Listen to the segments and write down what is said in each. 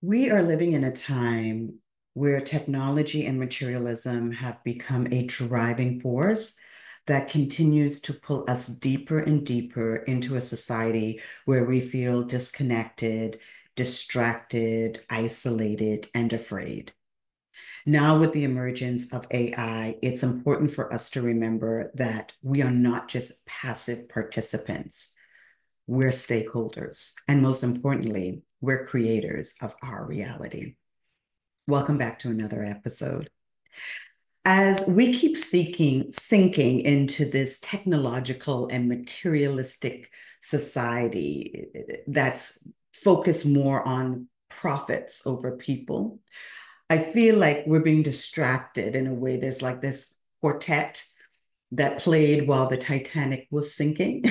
We are living in a time where technology and materialism have become a driving force that continues to pull us deeper and deeper into a society where we feel disconnected, distracted, isolated, and afraid. Now, with the emergence of AI, it's important for us to remember that we are not just passive participants. We're stakeholders. And most importantly, we're creators of our reality. Welcome back to another episode. As we keep sinking into this technological and materialistic society that's focused more on profits over people, I feel like we're being distracted in a way. There's like this quartet that played while the Titanic was sinking.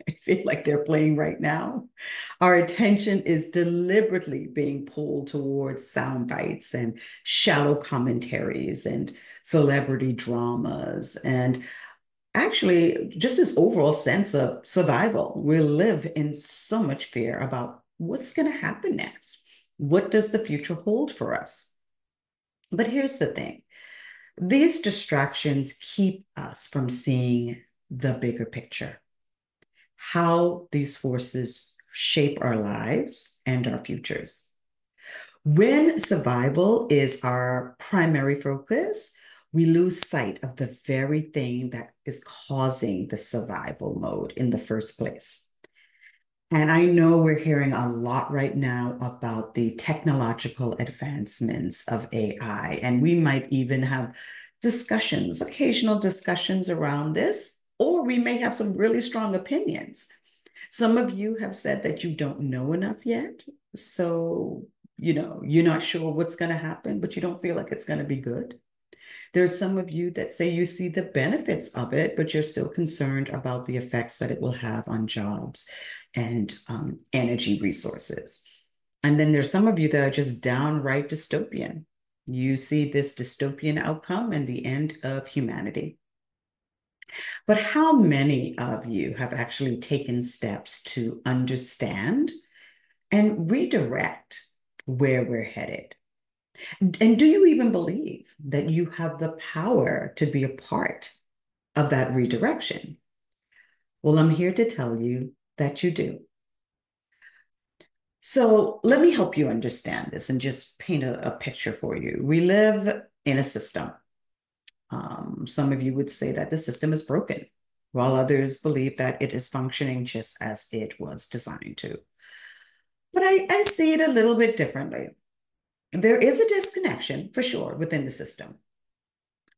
I feel like they're playing right now. Our attention is deliberately being pulled towards sound bites and shallow commentaries and celebrity dramas and actually just this overall sense of survival. We live in so much fear about what's going to happen next. What does the future hold for us? But here's the thing. These distractions keep us from seeing the bigger picture, how these forces shape our lives and our futures. When survival is our primary focus, we lose sight of the very thing that is causing the survival mode in the first place. And I know we're hearing a lot right now about the technological advancements of AI, and we might even have discussions, occasional discussions around this, or we may have some really strong opinions. Some of you have said that you don't know enough yet. So, you're not sure what's going to happen, but you don't feel like it's going to be good. There's some of you that say you see the benefits of it, but you're still concerned about the effects that it will have on jobs and energy resources. And then there's some of you that are just downright dystopian. You see this dystopian outcome and the end of humanity. But how many of you have actually taken steps to understand and redirect where we're headed? And do you even believe that you have the power to be a part of that redirection? Well, I'm here to tell you that you do. So let me help you understand this and just paint a picture for you. We live in a system. Some of you would say that the system is broken, while others believe that it is functioning just as it was designed to. But I see it a little bit differently. There is a disconnection for sure within the system.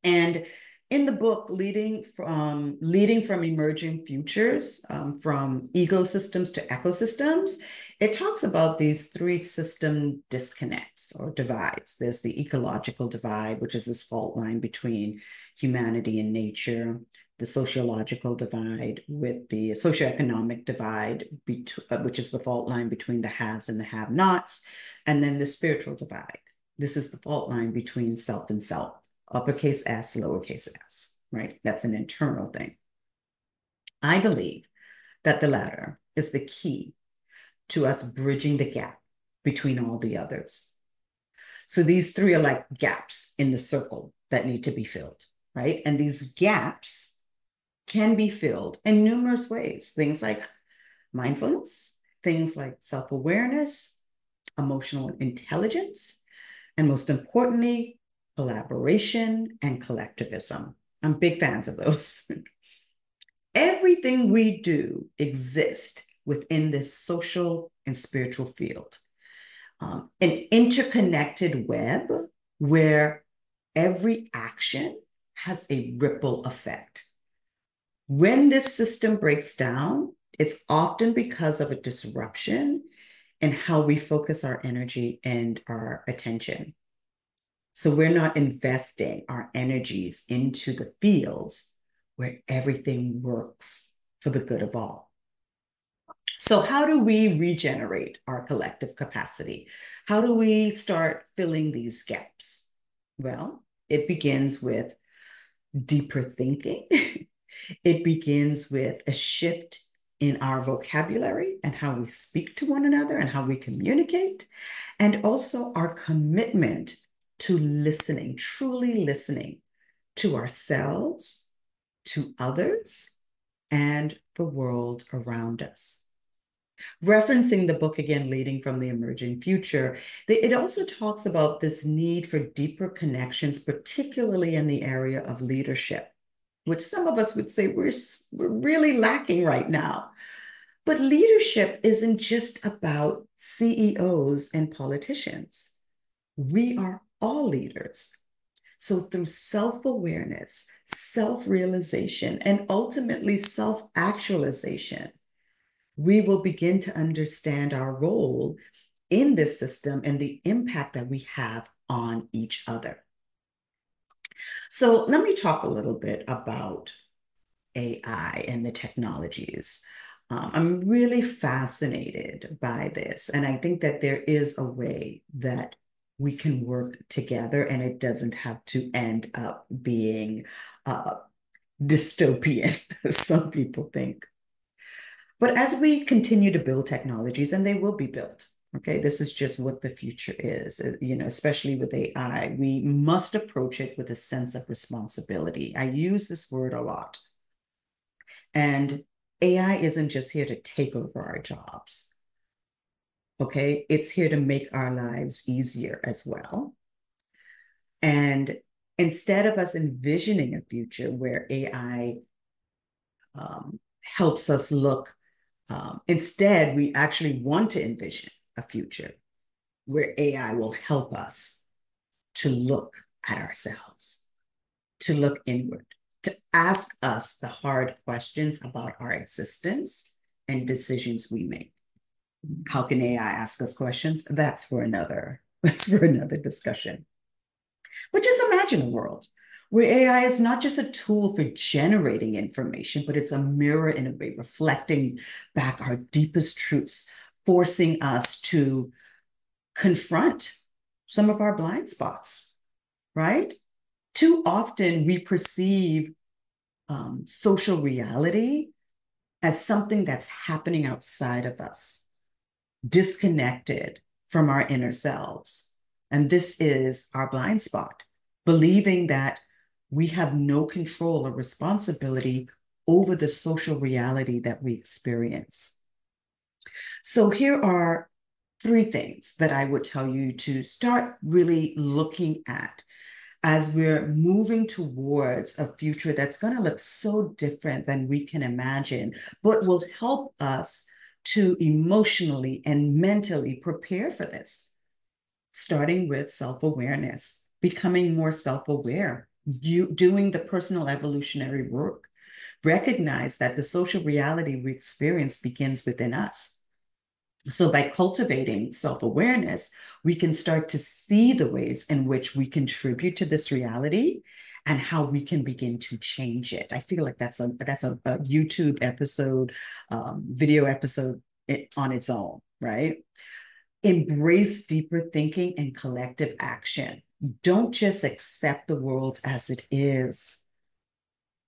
And in the book, leading from emerging futures, from ecosystems to ecosystems, it talks about these three system disconnects or divides. There's the ecological divide, which is this fault line between humanity and nature, the sociological divide with the socioeconomic divide, which is the fault line between the haves and the have-nots, and then the spiritual divide. This is the fault line between self and self, uppercase S, lowercase s, right? That's an internal thing. I believe that the latter is the key to us bridging the gap between all the others. So these three are like gaps in the circle that need to be filled, right? And these gaps can be filled in numerous ways. Things like mindfulness, things like self-awareness, emotional intelligence, and most importantly, collaboration and collectivism. I'm big fans of those. Everything we do exists within this social and spiritual field, an interconnected web where every action has a ripple effect. When this system breaks down, it's often because of a disruption in how we focus our energy and our attention. So we're not investing our energies into the fields where everything works for the good of all. So, how do we regenerate our collective capacity? How do we start filling these gaps? Well, it begins with deeper thinking. It begins with a shift in our vocabulary and how we speak to one another and how we communicate, and also our commitment to listening, truly listening to ourselves, to others, and the world around us. Referencing the book again, Leading from the Emerging Future, it also talks about this need for deeper connections, particularly in the area of leadership, which some of us would say we're really lacking right now. But leadership isn't just about CEOs and politicians. We are all leaders. So, through self awareness, self realization, and ultimately self actualization, we will begin to understand our role in this system and the impact that we have on each other. So, let me talk a little bit about AI and the technologies. I'm really fascinated by this, and I think that there is a way that we can work together and it doesn't have to end up being uh, dystopian, as some people think. But as we continue to build technologies, and they will be built, okay, this is just what the future is, especially with AI, we must approach it with a sense of responsibility. I use this word a lot. And AI isn't just here to take over our jobs, okay? It's here to make our lives easier as well. And instead of us envisioning a future where AI helps us look, instead, we actually want to envision a future where AI will help us to look at ourselves, to look inward, to ask us the hard questions about our existence and decisions we make. How can AI ask us questions? That's for another discussion. But just imagine a world where AI is not just a tool for generating information, but it's a mirror in a way, reflecting back our deepest truths, forcing us to confront some of our blind spots, right? Too often we perceive social reality as something that's happening outside of us, disconnected from our inner selves. And this is our blind spot, believing that we have no control or responsibility over the social reality that we experience. So here are three things that I would tell you to start really looking at as we're moving towards a future that's going to look so different than we can imagine, but will help us to emotionally and mentally prepare for this, starting with self-awareness, becoming more self-aware, doing the personal evolutionary work. Recognize that the social reality we experience begins within us. So, by cultivating self awareness, we can start to see the ways in which we contribute to this reality and how we can begin to change it. I feel like that's a YouTube episode, video episode on its own, right? Embrace deeper thinking and collective action. Don't just accept the world as it is.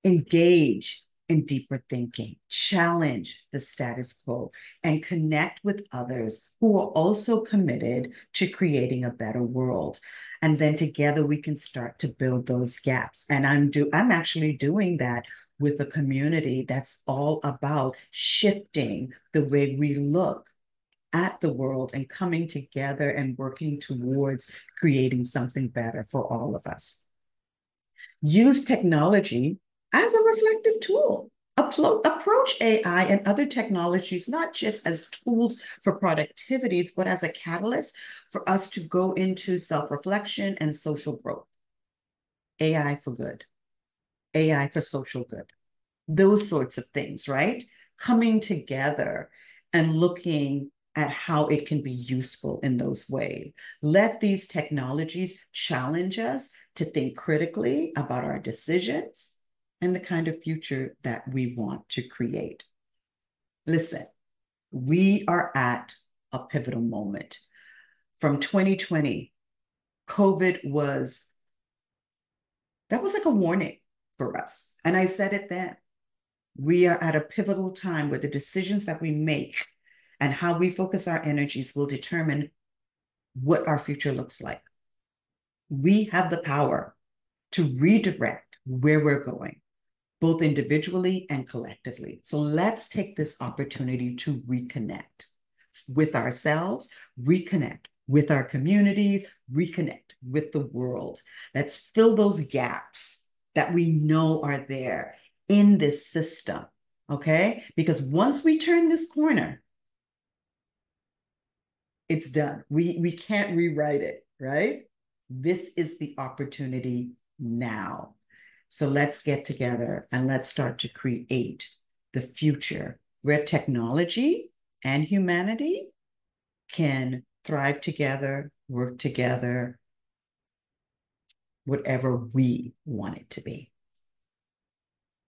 Engage in deeper thinking, challenge the status quo, and connect with others who are also committed to creating a better world. And then together we can start to build those gaps. And I'm actually doing that with a community that's all about shifting the way we look at the world and coming together and working towards creating something better for all of us. Use technology as a reflective tool. Approach AI and other technologies not just as tools for productivities, but as a catalyst for us to go into self-reflection and social growth. AI for good, AI for social good, those sorts of things, right? Coming together and looking at how it can be useful in those ways. Let these technologies challenge us to think critically about our decisions and the kind of future that we want to create. Listen, we are at a pivotal moment. From 2020, COVID that was like a warning for us. And I said it then. We are at a pivotal time where the decisions that we make and how we focus our energies will determine what our future looks like. We have the power to redirect where we're going, both individually and collectively. So let's take this opportunity to reconnect with ourselves, reconnect with our communities, reconnect with the world. Let's fill those gaps that we know are there in this system, okay? Because once we turn this corner, it's done. We can't rewrite it, right? This is the opportunity now. So let's get together and let's start to create the future where technology and humanity can thrive together, work together, whatever we want it to be.